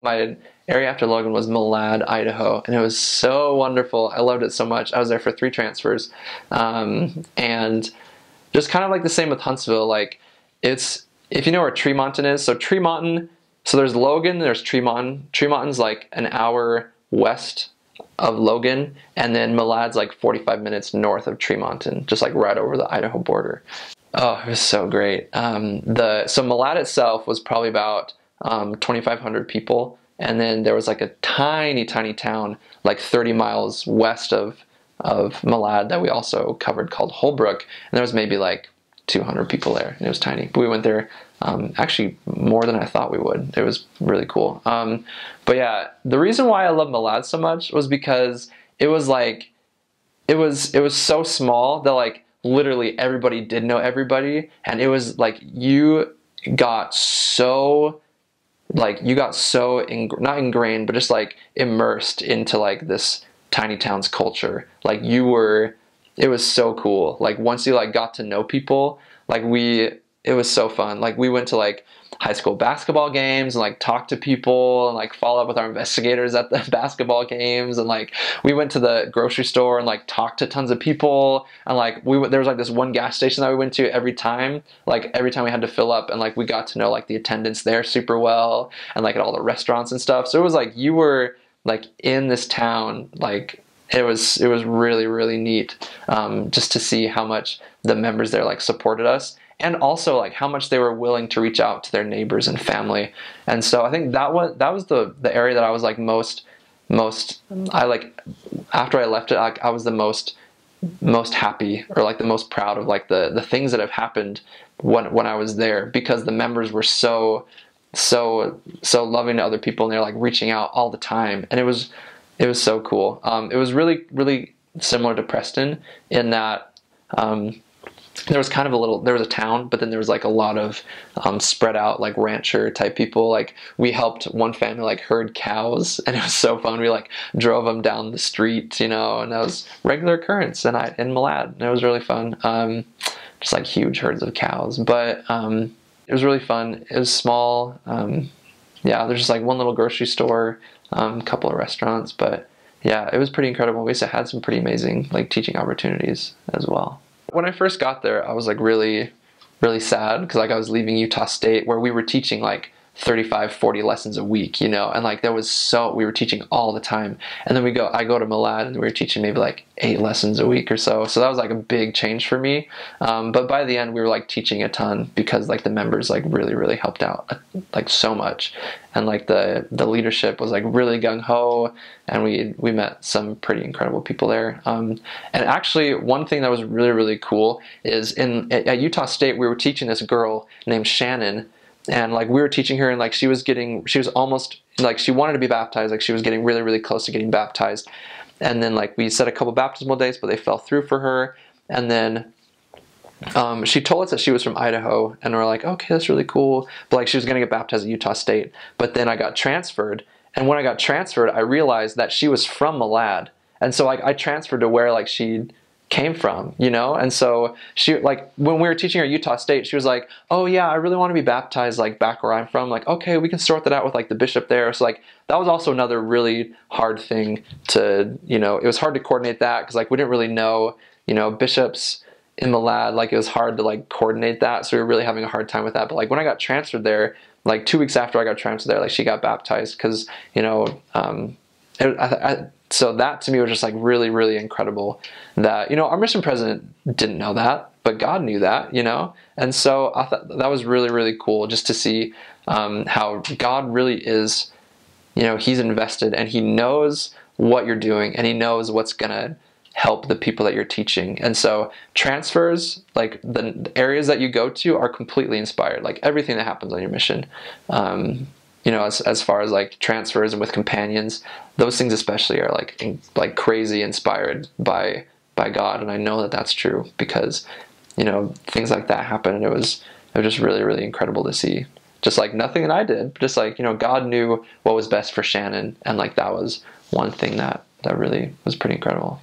My area after Logan was Malad, Idaho, and it was so wonderful. I loved it so much. I was there for 3 transfers, and just kind of like the same with Huntsville. Like, it's, if you know where Tremonton is, so Tremonton, so there's Logan, there's Tremonton. Tremonton's like an hour west of Logan, and then Malad's like 45 minutes north of Tremonton, just like right over the Idaho border. Oh, it was so great. So Malad itself was probably about 2,500 people, and then there was like a tiny town like 30 miles west of Malad that we also covered called Holbrook, and there was maybe like 200 people there, and it was tiny. But we went there actually more than I thought we would. It was really cool. But yeah, the reason why I love Malad so much was because it was like, it was so small that like literally everybody did know everybody, and it was like you got so not ingrained, but just like immersed into like this tiny town's culture. Like it was so cool. Like once you like got to know people, like it was so fun. Like we went to like high school basketball games and like talked to people and like follow up with our investigators at the basketball games, and like we went to the grocery store and like talked to tons of people, and like there was like this one gas station that we went to every time we had to fill up, and like we got to know like the attendants there super well, and like at all the restaurants and stuff. So it was like you were like in this town. Like it was really neat, just to see how much the members there like supported us, and also like how much they were willing to reach out to their neighbors and family. And so I think that was the area that I was like most I like, after I left it, like I was the most happy, or like the most proud of like the things that have happened when I was there, because the members were so loving to other people, and they're like reaching out all the time, and it was so cool. It was really similar to Preston in that there was kind of there was a town, but then there was like a lot of spread out like rancher type people. Like we helped one family like herd cows, and it was so fun. We like drove them down the street, and that was regular occurrence in Malad, and it was really fun. Just like huge herds of cows, but it was really fun. It was small. Yeah, there's just like one little grocery store, a couple of restaurants, but yeah, it was pretty incredible. We also had some pretty amazing like teaching opportunities as well. When I first got there, I was like really sad, because like I was leaving Utah State, where we were teaching like 35-40 lessons a week, and like we were teaching all the time. And then I go to Malad, and we were teaching maybe like 8 lessons a week or so. So that was like a big change for me. But by the end, we were like teaching a ton, because like the members like really helped out like so much. And like the leadership was like really gung-ho, and we met some pretty incredible people there. And actually one thing that was really cool is at Utah State, we were teaching this girl named Shannon. And like we were teaching her, and like she was almost like, she wanted to be baptized. Like she was getting really close to getting baptized. And then like we set a couple baptismal dates, but they fell through for her. And then she told us that she was from Idaho, and we're like, okay, that's really cool. But like she was going to get baptized at Utah State. But then I got transferred. And when I got transferred, I realized that she was from Malad. And so like I transferred to where like she came from, and so she, like when we were teaching her at Utah State, she was like, oh yeah, I really want to be baptized like back where I'm from. Like, okay, we can sort that out with like the bishop there. So like that was also another really hard thing to, it was hard to coordinate that, because like we didn't really know, bishops in Malad. Like it was hard to like coordinate that, so we were really having a hard time with that. But like when I got transferred there, like 2 weeks after I got transferred there, like she got baptized, because so that to me was just like really incredible, that our mission president didn't know that, but God knew that, and so I thought that was really cool, just to see how God really is, he's invested, and he knows what you're doing, and he knows what's gonna help the people that you're teaching. And so transfers, like the areas that you go to, are completely inspired. Like everything that happens on your mission, as far as like transfers and with companions, those things especially are like crazy inspired by God. And I know that that's true, because things like that happen, and it was just really incredible to see. Just like nothing that I did, but just like God knew what was best for Shannon, and like that was one thing that really was pretty incredible.